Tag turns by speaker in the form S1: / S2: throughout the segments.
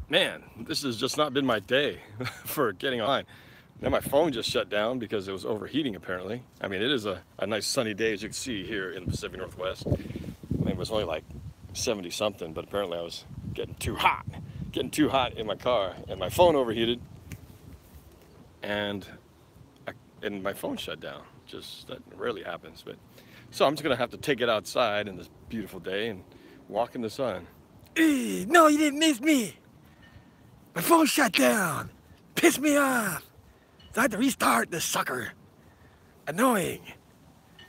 S1: man, this has just not been my day for getting online. Then my phone just shut down because it was overheating apparently. I mean, it is a nice sunny day, as you can see here in the Pacific Northwest. I mean, it was only like 70 something, but apparently I was getting too hot in my car, and my phone overheated, and and my phone shut down. Just that rarely happens, but so I'm just gonna have to take it outside in this beautiful day and walk in the sun. No, you didn't miss me. My phone shut down. Pissed me off. So I had to restart this sucker. Annoying.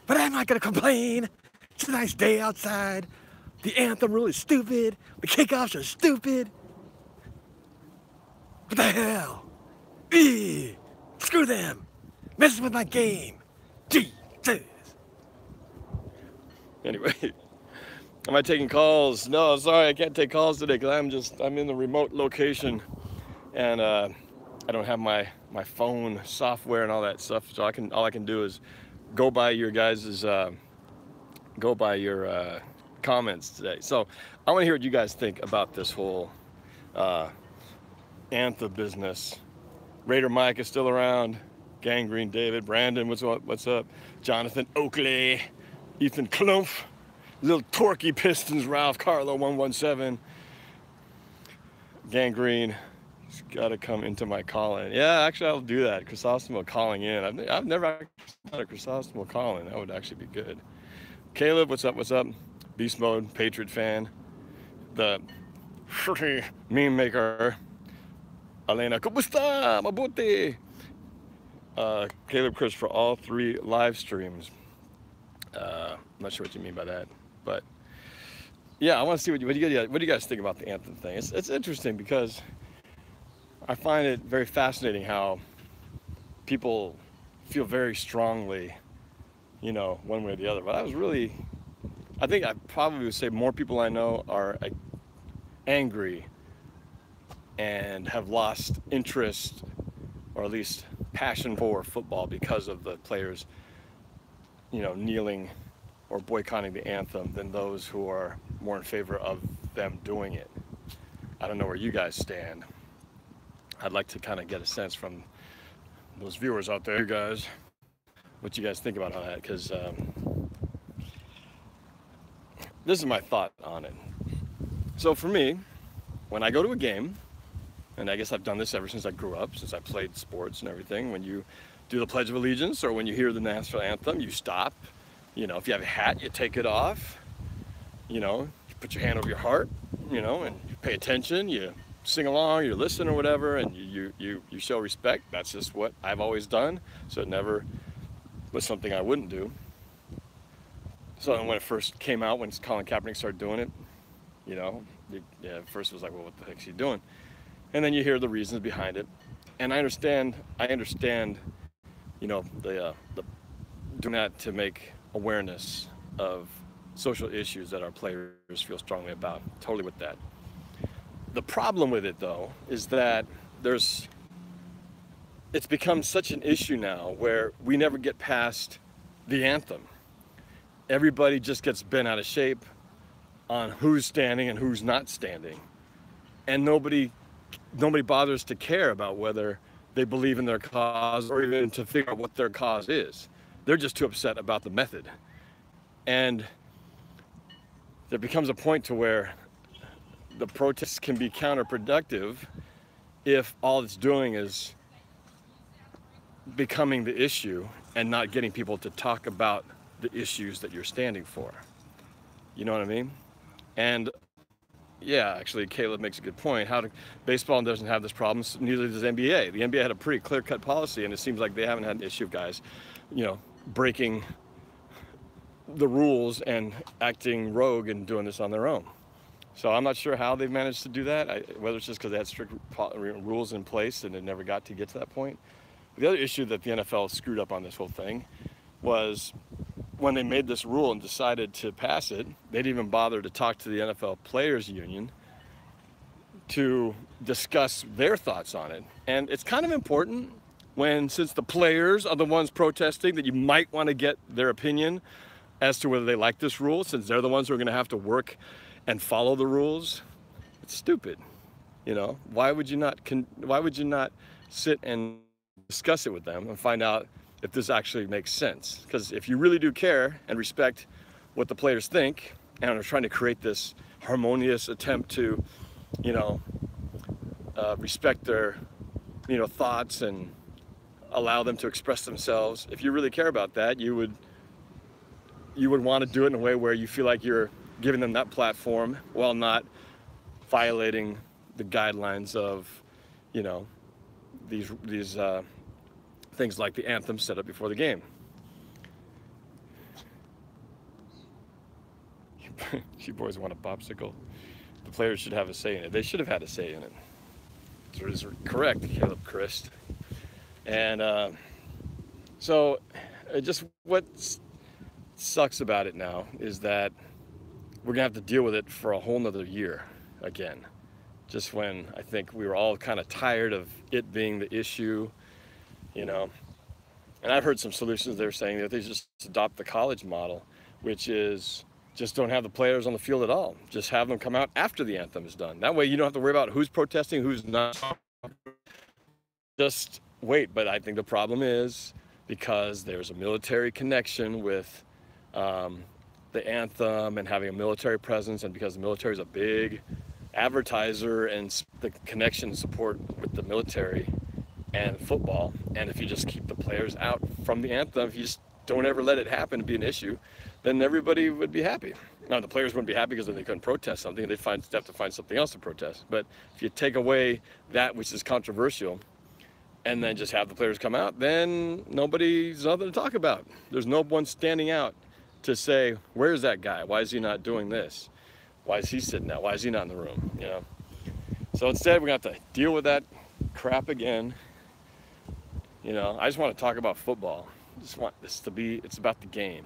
S1: But I'm not gonna complain. It's a nice day outside. The anthem rule is stupid. The kickoffs are stupid. What the hell? Screw them. Messing with my game. Jesus. Anyway, am I taking calls? No, sorry, I can't take calls today because I'm in the remote location, and I don't have my phone software and all that stuff. So all I can do is go by your guys's comments today. So I want to hear what you guys think about this whole anthem business. Raider Mike is still around. Gangrene David, Brandon, what's up? Jonathan Oakley, Ethan Klumpf, Little Torquey Pistons, Ralph Carlo 117. Gangrene, he's got to come into my call-in. Yeah, actually I'll do that. Chrysostom calling in. I've never actually done a Chrysostom call-in. That would actually be good. Caleb, what's up? What's up? Beast Mode, Patriot fan, the meme maker. Elena, ¿cómo está? Mabuti. Caleb Chris for all 3 live streams. I'm not sure what you mean by that, but yeah, I want to see what do you guys think about the anthem thing. It's interesting because I find it very fascinating how people feel very strongly, you know, one way or the other. But I think I probably would say more people I know are angry and have lost interest, or at least passion for football because of the players, you know, kneeling or boycotting the anthem than those who are more in favor of them doing it. I don't know where you guys stand. I'd like to kind of get a sense from those viewers out there, you guys, what you guys think about all that, because this is my thought on it. So for me, when I go to a game, and I guess I've done this ever since I grew up, since I played sports and everything. When you do the Pledge of Allegiance or when you hear the national anthem, you stop. You know, if you have a hat, you take it off. You know, you put your hand over your heart, you know, and you pay attention. You sing along, you listen or whatever, and you show respect. That's just what I've always done. So it never was something I wouldn't do. So when it first came out, when Colin Kaepernick started doing it, you know, at first it was like, well, what the heck's he doing? And then you hear the reasons behind it, and I understand, you know, the doing that to make awareness of social issues that our players feel strongly about. Totally with that. The problem with it, though, is that it's become such an issue now where we never get past the anthem. Everybody just gets bent out of shape on who's standing and who's not standing, and nobody bothers to care about whether they believe in their cause or even to figure out what their cause is. They're just too upset about the method. And there becomes a point to where the protests can be counterproductive if all it's doing is becoming the issue and not getting people to talk about the issues that you're standing for. You know what I mean? And yeah, actually, Caleb makes a good point. Baseball doesn't have this problem, neither does NBA. The NBA had a pretty clear-cut policy, and it seems like they haven't had an issue of guys, you know, breaking the rules and acting rogue and doing this on their own. So I'm not sure how they've managed to do that, whether it's just because they had strict rules in place and it never got to that point. But the other issue that the NFL screwed up on this whole thing was when they made this rule and decided to pass it, they didn't even bother to talk to the NFL Players Union to discuss their thoughts on it. And it's kind of important since the players are the ones protesting, that you might want to get their opinion as to whether they like this rule, since they're the ones who are going to have to work and follow the rules. It's stupid. You know, why would you not sit and discuss it with them and find out if this actually makes sense? Because if you really do care and respect what the players think and are trying to create this harmonious attempt to, you know, respect their, you know, thoughts and allow them to express themselves, if you really care about that, you would want to do it in a way where you feel like you're giving them that platform while not violating the guidelines of, you know, these things like the anthem set up before the game. You boys want a popsicle? The players should have a say in it. They should have had a say in it. So it is correct, Caleb Christ. And so just what sucks about it now is that we're gonna have to deal with it for a whole nother year again. Just when I think we were all kind of tired of it being the issue, you know. And I've heard some solutions. They're saying that they just adopt the college model, which is just don't have the players on the field at all. Just have them come out after the anthem is done. That way you don't have to worry about who's protesting, who's not. Just wait. But I think the problem is because there's a military connection with the anthem and having a military presence, and because the military is a big advertiser and the connection and support with the military and football. And if you just keep the players out from the anthem, if you just don't ever let it happen to be an issue, then everybody would be happy. Now, the players wouldn't be happy because then they couldn't protest something. They'd have to find something else to protest. But if you take away that which is controversial and then just have the players come out, then nobody's nothing to talk about. There's no one standing out to say, where's that guy? Why is he not doing this? Why is he sitting out? Why is he not in the room? You know? So instead, we're gonna have to deal with that crap again. You know, I just want to talk about football. I just want this to be, it's about the game,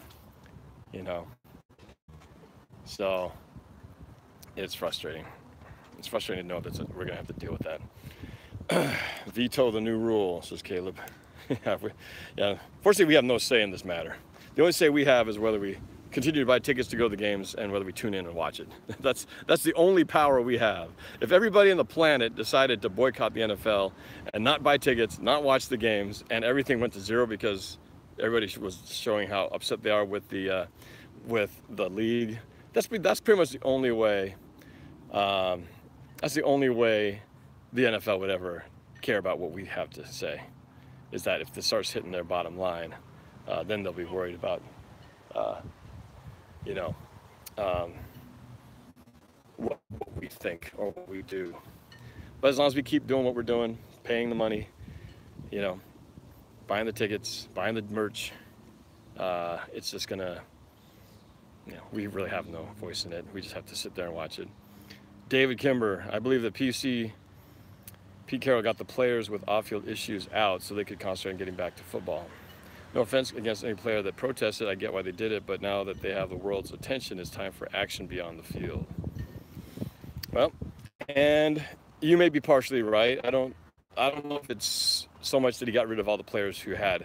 S1: you know? So it's frustrating. It's frustrating to know that we're gonna have to deal with that. Veto the new rule, says Caleb. Yeah, fortunately, we have no say in this matter. The only say we have is whether we continue to buy tickets to go to the games and whether we tune in and watch it. That's the only power we have. If everybody on the planet decided to boycott the NFL and not buy tickets, not watch the games, and everything went to zero because everybody was showing how upset they are with the league, that's pretty much the only way. That's the only way the NFL would ever care about what we have to say. Is that if this starts hitting their bottom line, then they'll be worried about, you know, what we think or what we do. But as long as we keep doing what we're doing, paying the money, you know, buying the tickets, buying the merch, it's just gonna, you know, we really have no voice in it. We just have to sit there and watch it. David Kimber, I believe that Pete Carroll got the players with off-field issues out so they could concentrate on getting back to football. No offense against any player that protested, I get why they did it, but now that they have the world's attention, it's time for action beyond the field. Well, and you may be partially right. I don't know if it's so much that he got rid of all the players who had,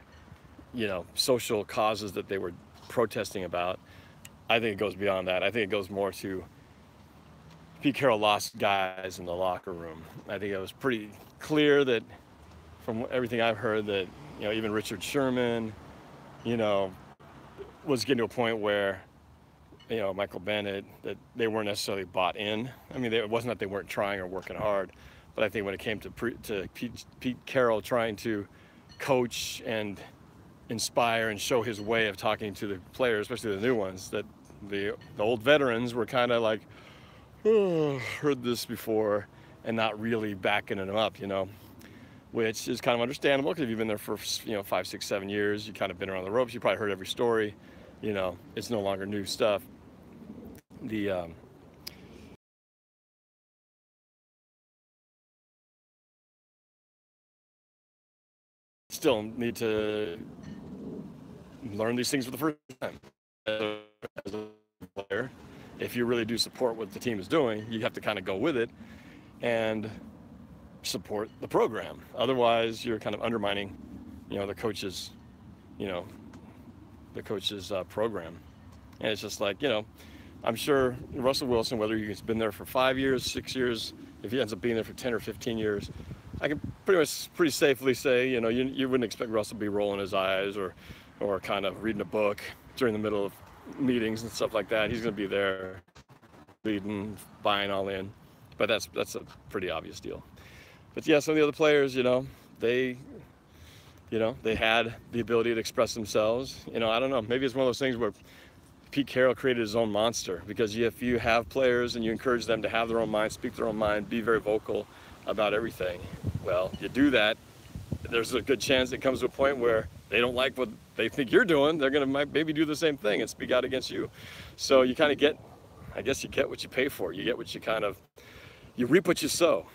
S1: you know, social causes that they were protesting about. I think it goes beyond that. I think it goes more to Pete Carroll lost guys in the locker room. I think it was pretty clear that from everything I've heard that, you know, even Richard Sherman, you know, was getting to a point where, you know, Michael Bennett, that they weren't necessarily bought in. I mean, it wasn't that they weren't trying or working hard, but I think when it came to Pete Carroll trying to coach and inspire and show his way of talking to the players, especially the new ones, that the old veterans were kind of like, oh, heard this before, and not really backing them up, you know. Which is kind of understandable because if you've been there for, you know, 5, 6, 7 years, you kind of been around the ropes. You probably heard every story. You know, it's no longer new stuff. Still need to learn these things for the first time. As a player, if you really do support what the team is doing, you have to kind of go with it and support the program. Otherwise, you're kind of undermining, you know, the coach's, you know, the coach's program. And it's just like, you know, I'm sure Russell Wilson, whether he's been there for 5 years, 6 years, if he ends up being there for 10 or 15 years, I can pretty safely say, you know, you wouldn't expect Russell to be rolling his eyes or kind of reading a book during the middle of meetings and stuff like that. He's going to be there leading, buying all in. But that's a pretty obvious deal. But yeah, some of the other players, you know, they had the ability to express themselves. You know, I don't know, maybe it's one of those things where Pete Carroll created his own monster, because if you have players and you encourage them to have their own mind, speak their own mind, be very vocal about everything, well, you do that, there's a good chance it comes to a point where they don't like what they think you're doing. They're going to maybe do the same thing and speak out against you. So you kind of get, I guess you get what you pay for. You get what you reap what you sow.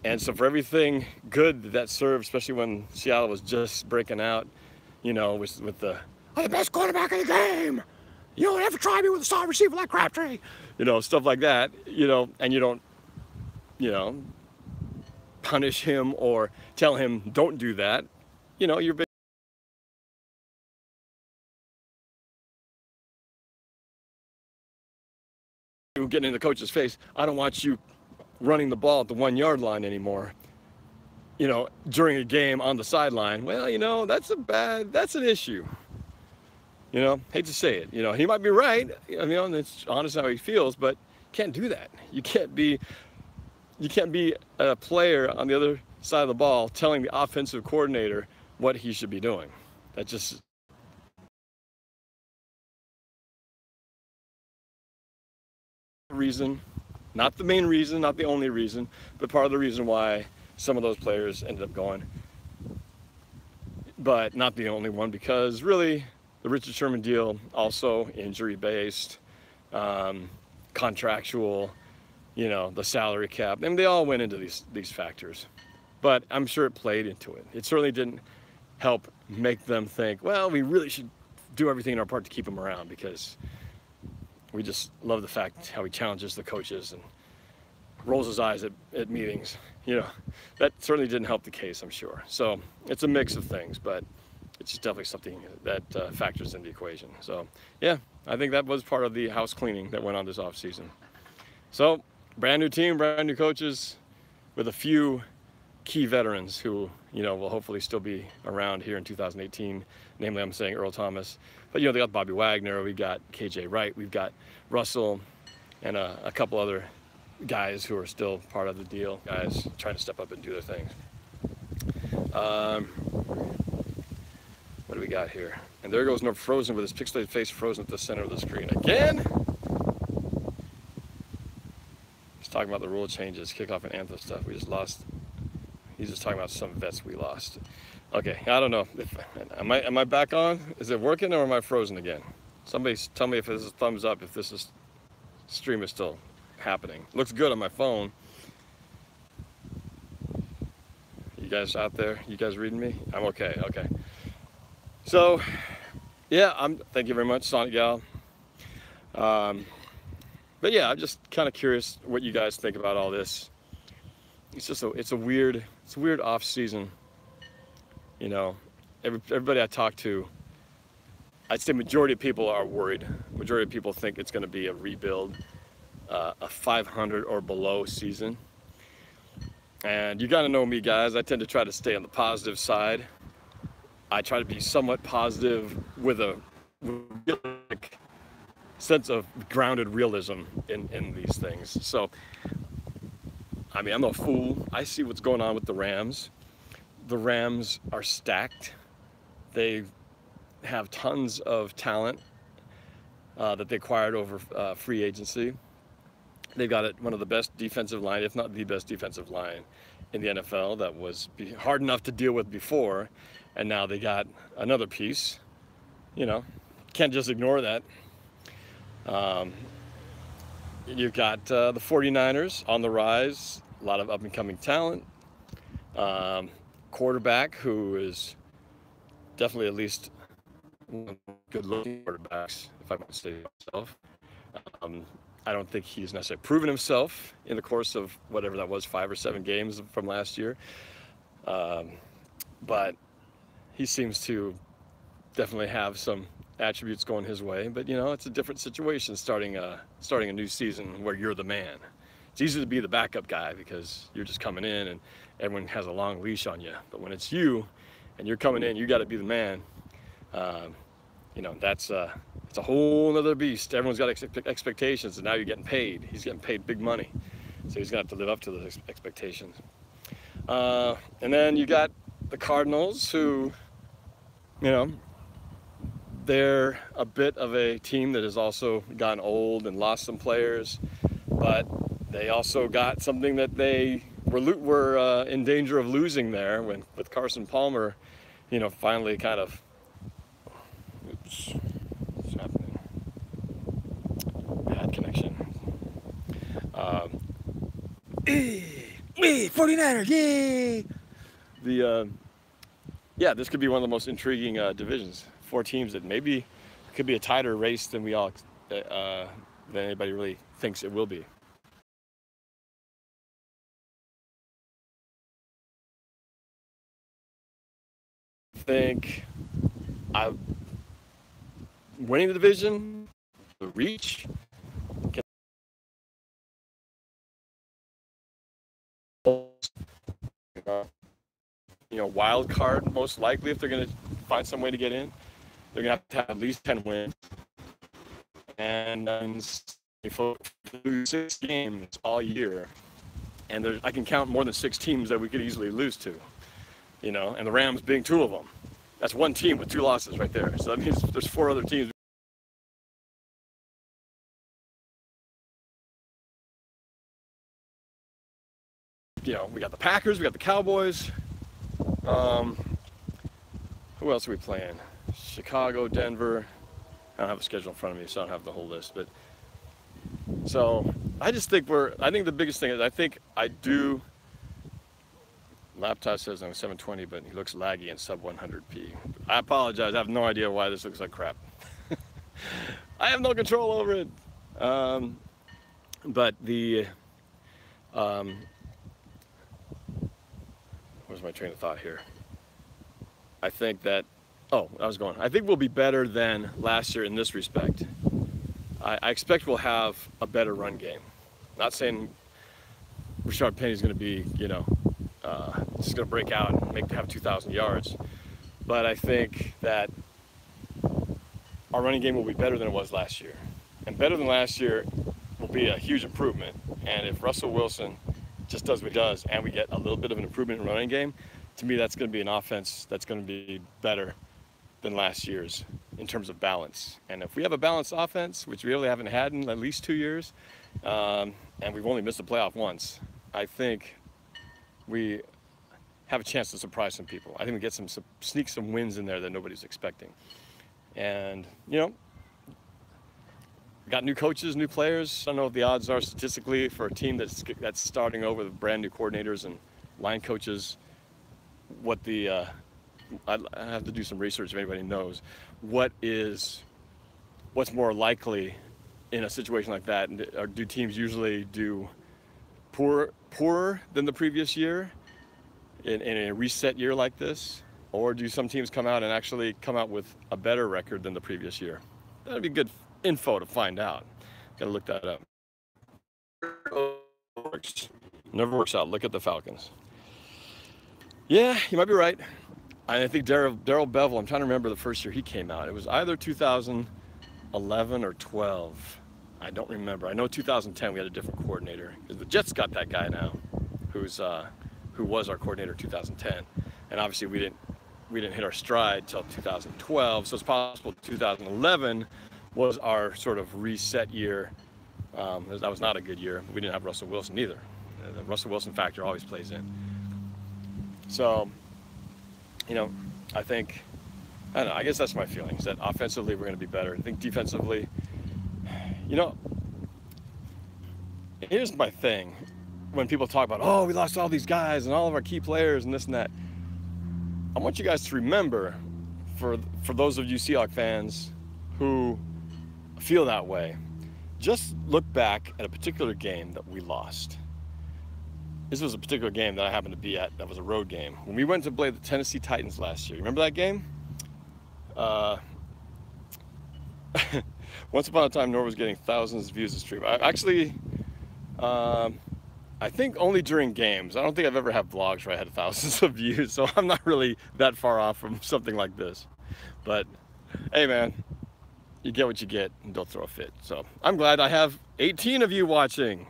S1: And so for everything good that served, especially when Seattle was just breaking out, you know, with the, I'm the best quarterback in the game. You don't ever try me with a solid receiver like Crabtree. You know, stuff like that, you know, and you don't, you know, punish him or tell him don't do that. You know, you're getting in the coach's face. I don't want you running the ball at the 1 yard line anymore, you know, during a game on the sideline. Well, you know, that's an issue. You know, hate to say it, you know, he might be right, you know, and it's honest how he feels, but you can't do that. You can't be a player on the other side of the ball telling the offensive coordinator what he should be doing. That just, reason, not the main reason, not the only reason, but part of the reason why some of those players ended up going, but not the only one, because really the Richard Sherman deal, also injury-based, contractual, you know, the salary cap. I mean, they all went into these factors, but I'm sure it played into it. It certainly didn't help make them think, well, we really should do everything in our part to keep him around, because we just love the fact how he challenges the coaches and rolls his eyes at meetings. You know, that certainly didn't help the case, I'm sure. So it's a mix of things, but it's definitely something that factors in the equation. So yeah, I think that was part of the house cleaning that went on this offseason. So brand new team, brand new coaches, with a few key veterans who, you know, will hopefully still be around here in 2018. Namely, I'm saying Earl Thomas. But, you know, they got Bobby Wagner, we got KJ Wright, we've got Russell, and a couple other guys who are still part of the deal, guys trying to step up and do their things. What do we got here? And there goes Norb Frozen with his pixelated face frozen at the center of the screen again. He's talking about the rule changes, kickoff and anthem stuff. We just lost. He's just talking about some vets we lost. Okay, I don't know. Am I back on? Is it working, or am I frozen again? Somebody tell me if this is thumbs up, if this stream is still happening. Looks good on my phone. You guys out there? You guys reading me? I'm okay. Okay. So, yeah, thank you very much, Sonic Gal. But yeah, I'm just kind of curious what you guys think about all this. It's a weird off season. You know, everybody I talk to, I'd say majority of people are worried. Majority of people think it's going to be a rebuild, a 500 or below season. And you got to know me, guys. I tend to try to stay on the positive side. I try to be somewhat positive with a sense of grounded realism in these things. So, I mean, I'm no fool. I see what's going on with the Rams. The Rams are stacked. They have tons of talent that they acquired over free agency. They've got one of the best defensive line, if not the best defensive line in the NFL, that was hard enough to deal with before. And now they got another piece. You know, can't just ignore that. You've got the 49ers on the rise, a lot of up-and-coming talent. Quarterback who is definitely at least one of the good-looking quarterbacks, if I might say myself. I don't think he's necessarily proven himself in the course of whatever that was, 5 or 7 games from last year. But he seems to definitely have some attributes going his way, but you know, it's a different situation starting a new season where you're the man. It's easy to be the backup guy because you're just coming in and everyone has a long leash on you. But when it's you and you're coming in, you got to be the man. You know, it's a whole other beast. Everyone's got expectations, and now you're getting paid. He's getting paid big money, so he's gonna have to live up to those expectations. And then you got the Cardinals, who, you know, they're a bit of a team that has also gotten old and lost some players, but they also got something that they were in danger of losing there with Carson Palmer, you know, finally kind of. Oops, what's happening? Bad connection. 49ers, yay! Yeah, this could be one of the most intriguing divisions. 4 teams that maybe could be a tighter race than than anybody really thinks it will be. I think winning the division, the reach, you know, wild card most likely if they're going to find some way to get in. They're going to have at least 10 wins. And if we lose 6 games all year, and I can count more than 6 teams that we could easily lose to, you know, and the Rams being 2 of them. That's one team with 2 losses right there. So that means there's 4 other teams. You know, we got the Packers, we got the Cowboys. Who else are we playing? Chicago, Denver. I don't have a schedule in front of me, so I don't have the whole list. But so I just think I think the biggest thing is laptop says I'm 720, but he looks laggy in sub 100p. I apologize. I have no idea why this looks like crap. I have no control over it. But where's my train of thought here? I think that, I think we'll be better than last year in this respect. I expect we'll have a better run game. Not saying Rashard Penny's going to be, you know, just going to break out and have 2,000 yards. But I think that our running game will be better than it was last year. And better than last year will be a huge improvement. And if Russell Wilson just does what he does and we get a little bit of an improvement in the running game, to me that's going to be an offense that's going to be better than last year's in terms of balance. And if we have a balanced offense, which we really haven't had in at least 2 years, and we've only missed the playoff once, I think we have a chance to surprise some people. I think we get sneak some wins in there that nobody's expecting. And, you know, we got new coaches, new players. I don't know what the odds are statistically for a team that's starting over with brand new coordinators and line coaches. I have to do some research if anybody knows what's more likely in a situation like that. Or do teams usually do poorer than the previous year in a reset year like this, or do some teams come out and actually come out with a better record than the previous year? That'd be good info to find out. Gotta look that up. Never works out. Look at the Falcons. Yeah, you might be right. I think Darrell Bevel, I'm trying to remember the first year he came out. It was either 2011 or 12. I don't remember. I know 2010 we had a different coordinator. The Jets got that guy now, who was our coordinator in 2010. And obviously we didn't hit our stride till 2012. So it's possible 2011 was our sort of reset year. That was not a good year. We didn't have Russell Wilson either. The Russell Wilson factor always plays in. So, you know, I don't know, I guess that's my feelings, that offensively we're going to be better. I think defensively, you know, here's my thing. When people talk about, oh, we lost all these guys and all of our key players and this and that, I want you guys to remember, for those of you Seahawks fans who feel that way, just look back at a particular game that we lost. This was a particular game that I happened to be at. That was a road game. When we went to play the Tennessee Titans last year, remember that game? Once upon a time, Norb was getting thousands of views a stream. I think only during games. I don't think I've ever had vlogs where I had thousands of views, so I'm not really that far off from something like this. But hey, man, you get what you get, and don't throw a fit. So I'm glad I have 18 of you watching.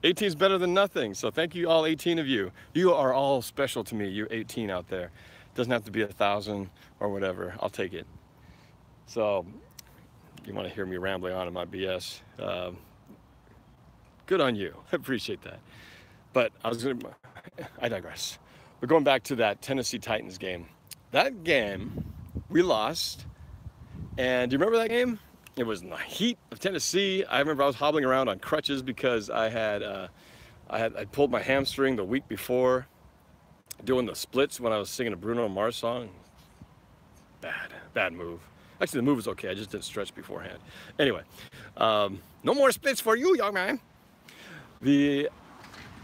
S1: 18 is better than nothing. So thank you, all 18 of you. You are all special to me, you 18 out there. It doesn't have to be 1,000 or whatever. I'll take it. So you want to hear me rambling on in my BS? Good on you. I appreciate that. But I digress. But going back to that Tennessee Titans game. That game, we lost. And do you remember that game? It was in the heat of Tennessee. I remember I was hobbling around on crutches because I pulled my hamstring the week before doing the splits when I was singing a Bruno Mars song. Bad move. Actually, the move was okay. I just didn't stretch beforehand. Anyway, no more splits for you, young man. The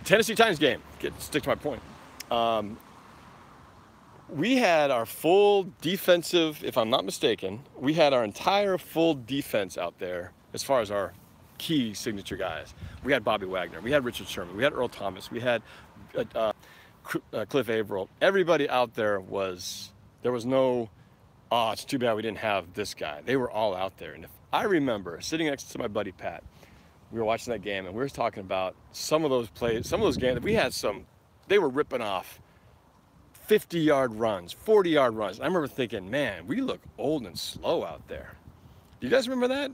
S1: Tennessee Titans game, stick to my point. We had our full defensive, if I'm not mistaken, we had our entire full defense out there as far as our key signature guys. We had Bobby Wagner, we had Richard Sherman, we had Earl Thomas, we had Cliff Averill. Everybody out there there was no, oh, it's too bad we didn't have this guy. They were all out there. And if I remember sitting next to my buddy Pat, we were watching that game and we were talking about some of those plays, some of those games, we had they were ripping off 50-yard runs, 40-yard runs. And I remember thinking, man, we look old and slow out there. Do you guys remember that?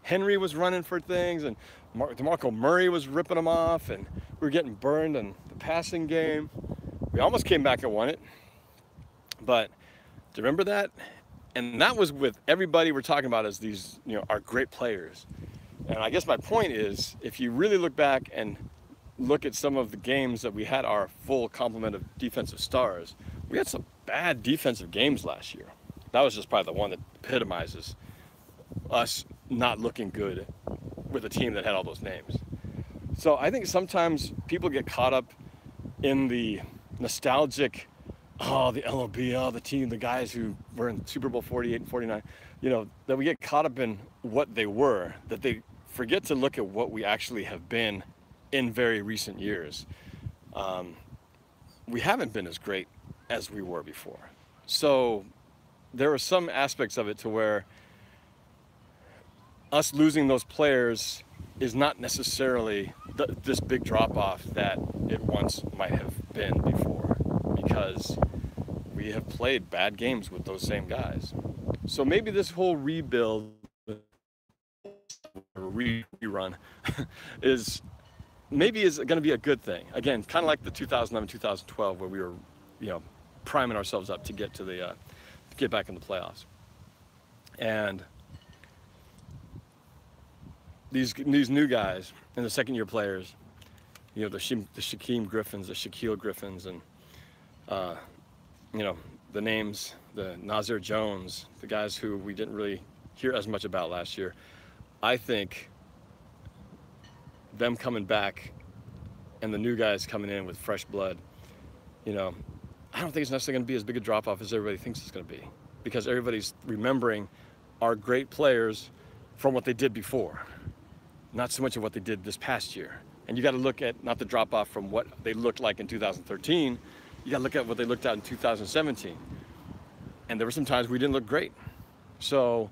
S1: Henry was running for things and DeMarco Murray was ripping them off and we were getting burned in the passing game. We almost came back and won it. But do you remember that? And that was with everybody we're talking about as these, our great players. And I guess my point is, if you really look back and look at some of the games that we had our full complement of defensive stars, we had some bad defensive games last year. That was just probably the one that epitomizes us not looking good with a team that had all those names. So I think sometimes people get caught up in the nostalgic, oh, the LOB, oh, the team, the guys who were in Super Bowl 48 and 49, that we get caught up in what they were, that they forget to look at what we actually have been in very recent years. We haven't been as great as we were before. So there are some aspects of it to where us losing those players is not necessarily this big drop-off that it once might have been before, because we have played bad games with those same guys. So maybe this whole rebuild, rerun, is going to be a good thing. Again, kind of like the 2011, 2012, where we were, priming ourselves up to get to get back in the playoffs. And these new guys and the second-year players, the Shaquem Griffins, the Shaquille Griffins, and the names, the Nazir Jones, the guys who we didn't really hear as much about last year. I think them coming back and the new guys coming in with fresh blood, I don't think it's necessarily going to be as big a drop-off as everybody thinks it's going to be, because everybody's remembering our great players from what they did before, not so much of what they did this past year. And you got to look at not the drop-off from what they looked like in 2013. You got to look at what they looked at in 2017. And there were some times we didn't look great. So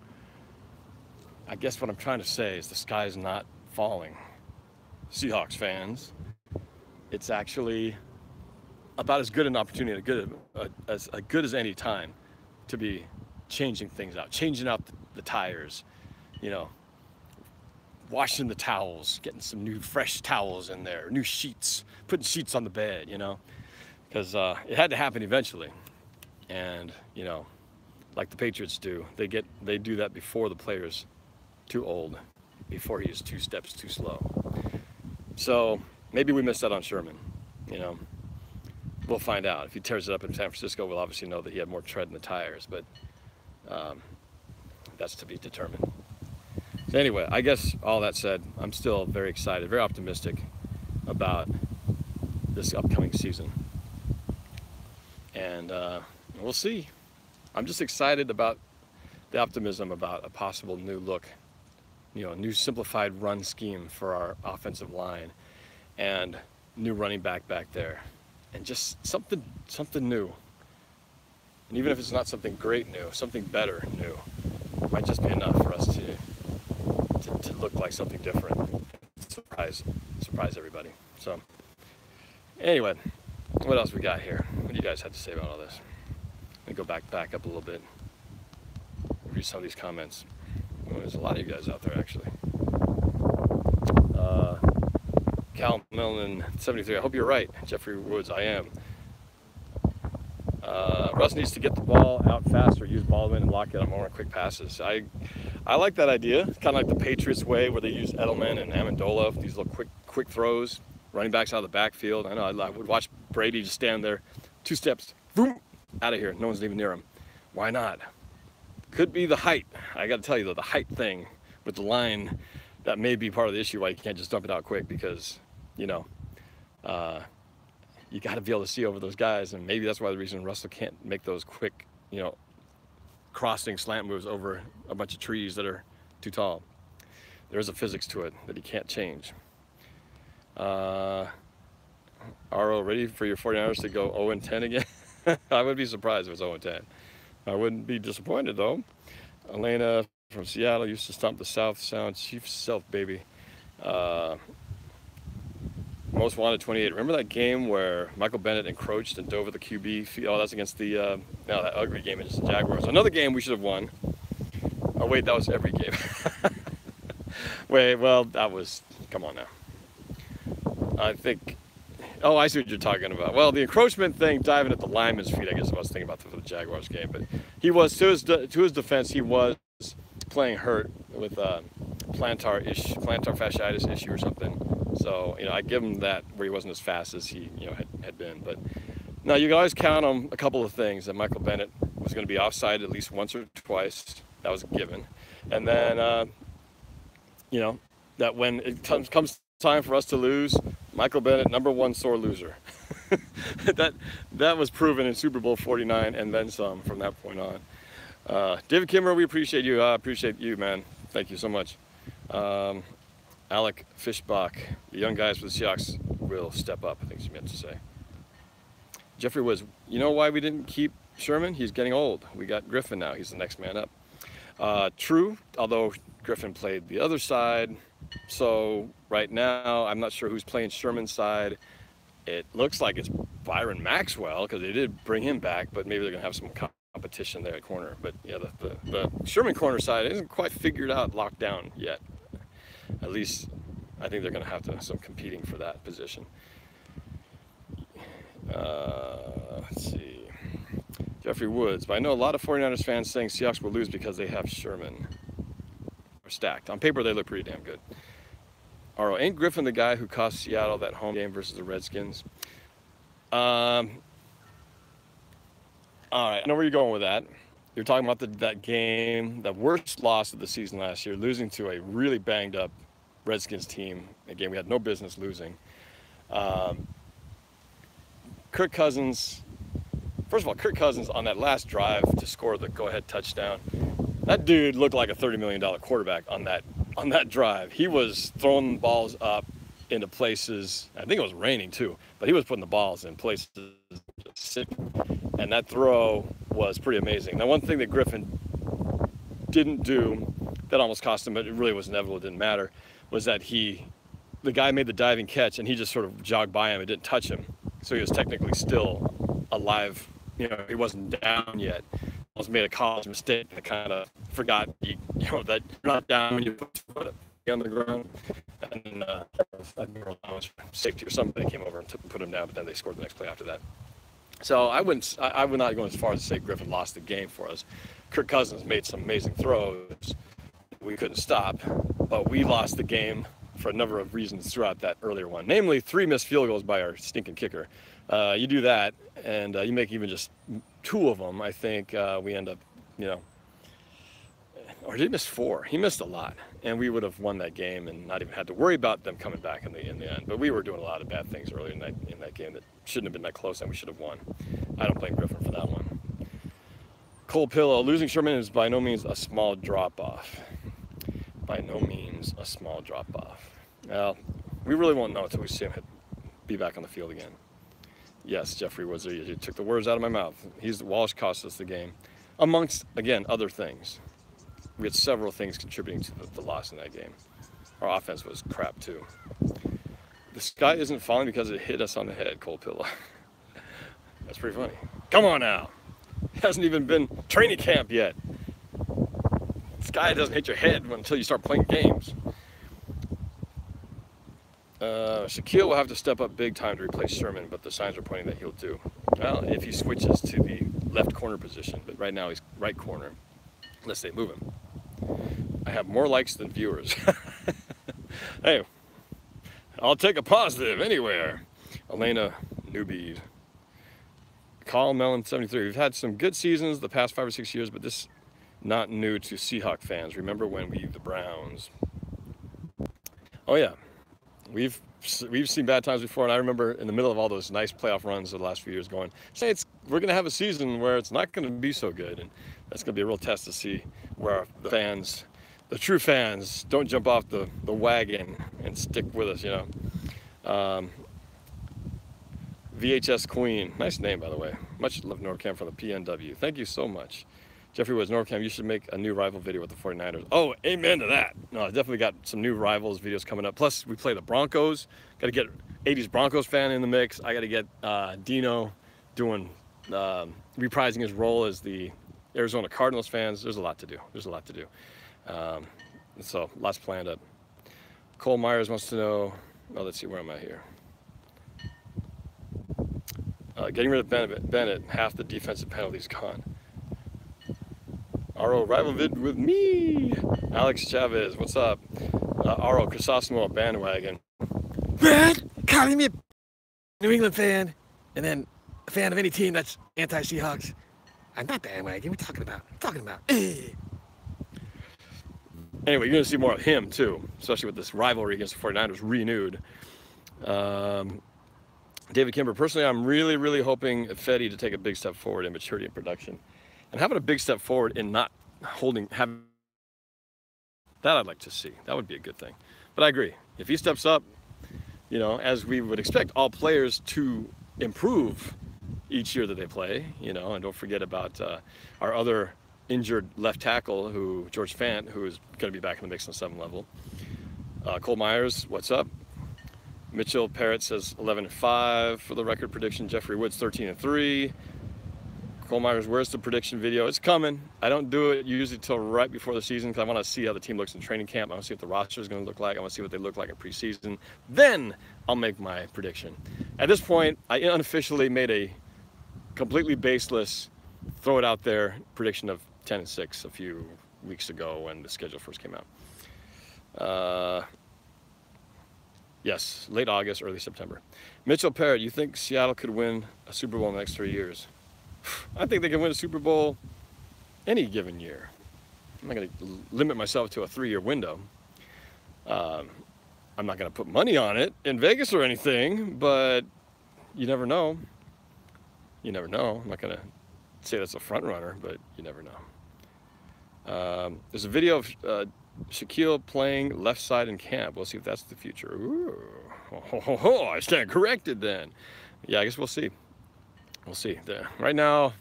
S1: I guess what I'm trying to say is the sky is not falling. Seahawks fans, it's actually about as good an opportunity, as good as any time to be changing things out, changing out the tires, washing the towels, getting some new fresh towels in there, new sheets, putting sheets on the bed, because it had to happen eventually. And like the Patriots do, they do that before the player's too old, before he is 2 steps too slow. So maybe we missed out on Sherman. We'll find out. If he tears it up in San Francisco, we'll obviously know that he had more tread in the tires, but that's to be determined. So anyway, I guess all that said, I'm still very excited, very optimistic about this upcoming season. And we'll see. I'm just excited about the optimism about a possible new look, new simplified run scheme for our offensive line, and new running back there, and just something new. And even if it's not something great new, something better new, might just be enough for us to look like something different. Surprise everybody. So anyway, what else we got here? What do you guys have to say about all this? Let me go back up a little bit. Read some of these comments. Well, there's a lot of you guys out there actually. Cal Millen 73. I hope you're right. Jeffrey Woods. I am. Russ needs to get the ball out faster, use Baldwin and lock it on more quick passes. I like that idea. It's kind of like the Patriots way, where they use Edelman and Amendola, these little quick throws, running backs out of the backfield. I know I would watch Brady just stand there, 2 steps, boom, out of here. No one's even near him. Why not? Could be the height. I got to tell you though, the height thing with the line, that may be part of the issue why you can't just dump it out quick, because you got to be able to see over those guys, and maybe that's why the reason Russell can't make those quick, crossing slant moves over a bunch of trees that are too tall. There's a physics to it that he can't change. Earl, ready for your 49ers to go 0-10 again? I would be surprised if it was 0-10. I wouldn't be disappointed though. Elena from Seattle used to stomp the South Sound Chief self, baby. Most Wanted 28. Remember that game where Michael Bennett encroached and dove at the QB? Oh, that's against the that ugly game against the Jaguars. Another game we should have won. Oh wait, that was every game. Wait, well, that was, come on now. I think, oh, I see what you're talking about. Well, the encroachment thing, diving at the lineman's feet, I guess I was thinking about for the Jaguars game. But he was, to his defense, he was playing hurt with plantar fasciitis issue or something. So, I give him that, where he wasn't as fast as he, had been. But now you can always count on a couple of things: that Michael Bennett was going to be offside at least once or twice. That was a given. And then, that when it comes time for us to lose, Michael Bennett, #1 sore loser. that was proven in Super Bowl 49 and then some from that point on. David Kimmer, we appreciate you. I appreciate you, man. Thank you so much. Alec Fishbach, the young guys for the Seahawks will step up, I think she meant to say. Jeffrey Woods, you know why we didn't keep Sherman? He's getting old. We got Griffin now. He's the next man up. True, although Griffin played the other side. So right now, I'm not sure who's playing Sherman's side. It looks like it's Byron Maxwell, because they did bring him back, but maybe they're going to have some competition there at corner. But yeah, the Sherman corner side isn't quite figured out, locked down yet. At least I think they're going to have some competing for that position. Let's see. Jeffrey Woods, but I know a lot of 49ers fans saying Seahawks will lose because they have Sherman. Or stacked. On paper, they look pretty damn good. Earl, ain't Griffin the guy who cost Seattle that home game versus the Redskins? All right, I know where you're going with that. You're talking about that game, the worst loss of the season last year, losing to a really banged up Redskins team, a game we had no business losing. Kirk Cousins, first of all, Kirk Cousins on that last drive to score the go-ahead touchdown, that dude looked like a $30 million quarterback on that drive. He was throwing balls up into places, I think it was raining too, but he was putting the balls in places sick. And that throw was pretty amazing. Now, one thing that Griffin didn't do that almost cost him, but it really was inevitable, it didn't matter, was that the guy made the diving catch and he just sort of jogged by him and didn't touch him. So he was technically still alive. He wasn't down yet. Almost made a college mistake and kind of forgot, that you're not down when you put your foot on the ground. And then I think safety or something came over and put him down, but then they scored the next play after that. So I would not go as far as to say Griffin lost the game for us. Kirk Cousins made some amazing throws we couldn't stop, but we lost the game for a number of reasons throughout that earlier one, namely 3 missed field goals by our stinking kicker. You do that, and you make even just 2 of them, I think we end up, or did he miss 4? He missed a lot, and we would have won that game and not even had to worry about them coming back in the end. But we were doing a lot of bad things earlier in that game that shouldn't have been that close, and we should have won. I don't blame Griffin for that one. Cole Pillow, losing Sherman is by no means a small drop-off. By no means a small drop-off. Well, we really won't know until we see him be back on the field again. Yes, Jeffrey Woods, you took the words out of my mouth. Walsh cost us the game, amongst, again, other things. We had several things contributing to the loss in that game. Our offense was crap, too. The sky isn't falling because it hit us on the head, Cole Pillow. That's pretty funny. Come on now. It hasn't even been training camp yet. The sky doesn't hit your head until you start playing games. Shaquille will have to step up big time to replace Sherman, but the signs are pointing that he'll do. Well, if he switches to the left corner position, but right now he's right corner. Let's say move him. I have more likes than viewers. Hey, I'll take a positive anywhere. Elena Newbie. Carl Mellon 73. We've had some good seasons the past 5 or 6 years, but this not new to Seahawk fans. Remember when we the Browns? Oh yeah, we've seen bad times before, and I remember in the middle of all those nice playoff runs of the last few years going, say we're going to have a season where it's not going to be so good, and that's going to be a real test to see where the fans, the true fans, don't jump off the wagon and stick with us, you know. VHS Queen, nice name by the way. Much love NorbCam from the PNW. Thank you so much. Jeffrey Woods, NorbCam, you should make a new rival video with the 49ers. Oh, amen to that. No, I definitely got some new rivals videos coming up. Plus, we play the Broncos. Got to get 80s Broncos fan in the mix. I got to get Dino doing, reprising his role as the Arizona Cardinals fans. There's a lot to do. There's a lot to do. So, lots planned up. Cole Myers wants to know, oh, let's see, where am I here? Getting rid of Bennett, half the defensive penalties gone. Aro, rival vid with me. Alex Chavez, what's up? Aro, Chrysosimo, bandwagon.
S2: What? Calling me a New England fan and then a fan of any team that's anti-Seahawks? I'm not bandwagon. What are you talking about?
S1: Anyway, you're going to see more of him, too, especially with this rivalry against the 49ers renewed. David Kimber, personally, I'm really, really hoping Fetty to take a big step forward in maturity and production. And having a big step forward in not having that I'd like to see. That would be a good thing. But I agree. If he steps up, you know, as we would expect all players to improve each year that they play, you know, and don't forget about our other injured left tackle, George Fant, who is going to be back in the mix on 7 level. Cole Myers, what's up? Mitchell Parrott says 11-5 for the record prediction. Jeffrey Woods 13-3. Cole Myers, where's the prediction video? It's coming. I don't do it usually till right before the season because I want to see how the team looks in training camp. I want to see what the roster is going to look like. I want to see what they look like in preseason. Then I'll make my prediction. At this point, I unofficially made a completely baseless, throw it out there prediction of 10-6 a few weeks ago when the schedule first came out. Yes, late August, early September. Mitchell Parrott, you think Seattle could win a Super Bowl in the next 3 years? I think they can win a Super Bowl any given year. I'm not going to limit myself to a 3-year window. I'm not going to put money on it in Vegas or anything, but you never know. You never know. I'm not going to say that's a front runner, but you never know. There's a video of Shaquille playing left side in camp. We'll see if that's the future. Ooh. I stand corrected then. Yeah, I guess we'll see. We'll see. Right now,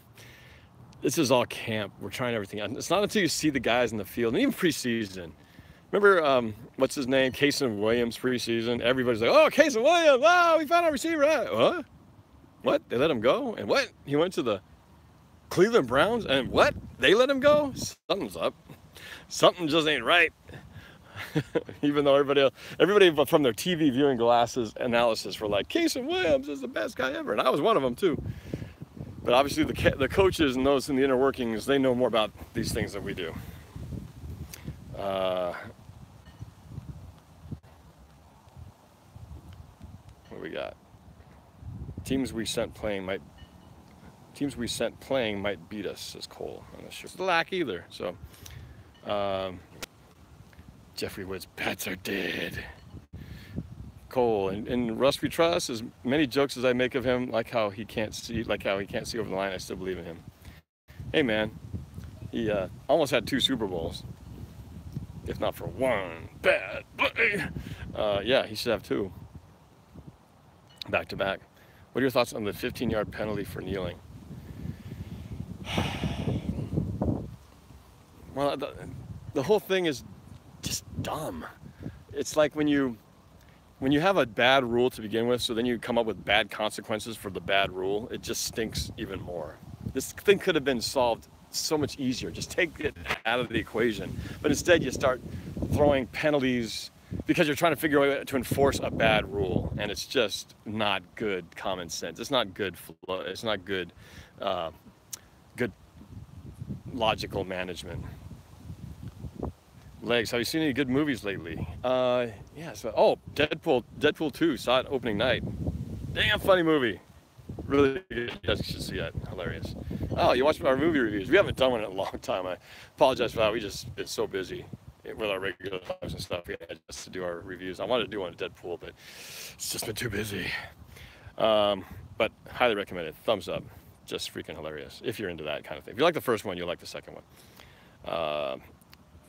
S1: this is all camp. We're trying everything out. It's not until you see the guys in the field, and even preseason. Remember, what's his name? Cason Williams preseason. Everybody's like, oh, Cason Williams. Oh, we found our receiver. What? What? They let him go? And what? He went to the Cleveland Browns? And what? They let him go? Something's up. Something just ain't right. Even though everybody from their TV viewing glasses analysis were like, Cason Williams is the best guy ever. And I was one of them too. But obviously the coaches and those in the inner workings, they know more about these things than we do. What do we got? Teams we sent playing might beat us, says Cole. I'm not sure. It's the lack either. So Jeffrey Woods, bats are dead. Cole, and Russ we trust, as many jokes as I make of him, like how he can't see over the line, I still believe in him. Hey man, He almost had 2 Super Bowls, if not for one bad play. Yeah, he should have 2 back to back. What are your thoughts on the 15-yard penalty for kneeling? Well, the whole thing is just dumb. It's like when you have a bad rule to begin with, so then you come up with bad consequences for the bad rule, it just stinks even more. This thing could have been solved so much easier. Just take it out of the equation. But instead you start throwing penalties because you're trying to figure out a way to enforce a bad rule, and it's just not good common sense. It's not good flow. It's not good, good logical management. Legs, have you seen any good movies lately? Yeah, so, Deadpool 2, saw it opening night. Damn funny movie. Really good. You guys should see it. Hilarious. Oh, you watched our movie reviews. We haven't done one in a long time. I apologize for that. We just been so busy with our regular lives and stuff. We had just to do our reviews. I wanted to do one at Deadpool, but it's just been too busy. But highly recommend it. Thumbs up. Just freaking hilarious. If you're into that kind of thing. If you like the first one, you'll like the second one.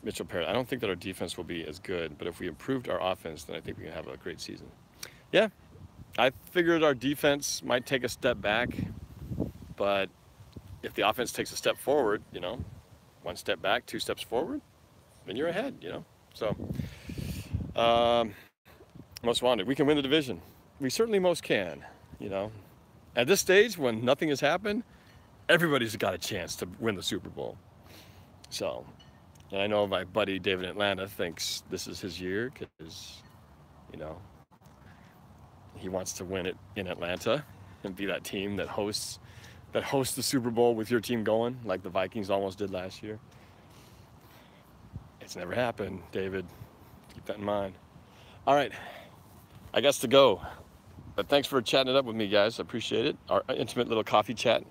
S1: Mitchell Parrott, I don't think that our defense will be as good, but if we improved our offense, then I think we can have a great season. Yeah, I figured our defense might take a step back, but if the offense takes a step forward, you know, 1 step back, 2 steps forward, then you're ahead, you know. So, most wanted, we can win the division. We certainly most can, you know. At this stage, when nothing has happened, everybody's got a chance to win the Super Bowl. So, and I know my buddy David in Atlanta thinks this is his year because, you know, he wants to win it in Atlanta and be that team that hosts the Super Bowl with your team going, like the Vikings almost did last year. It's never happened, David. Keep that in mind. All right, I guess to go. But thanks for chatting it up with me, guys. I appreciate it. Our intimate little coffee chat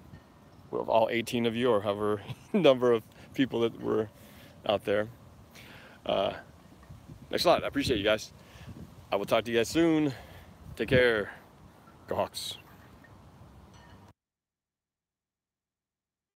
S1: with all 18 of you, or however number of people that were out there. Thanks a lot. I appreciate you guys. I will talk to you guys soon. Take care. Go Hawks.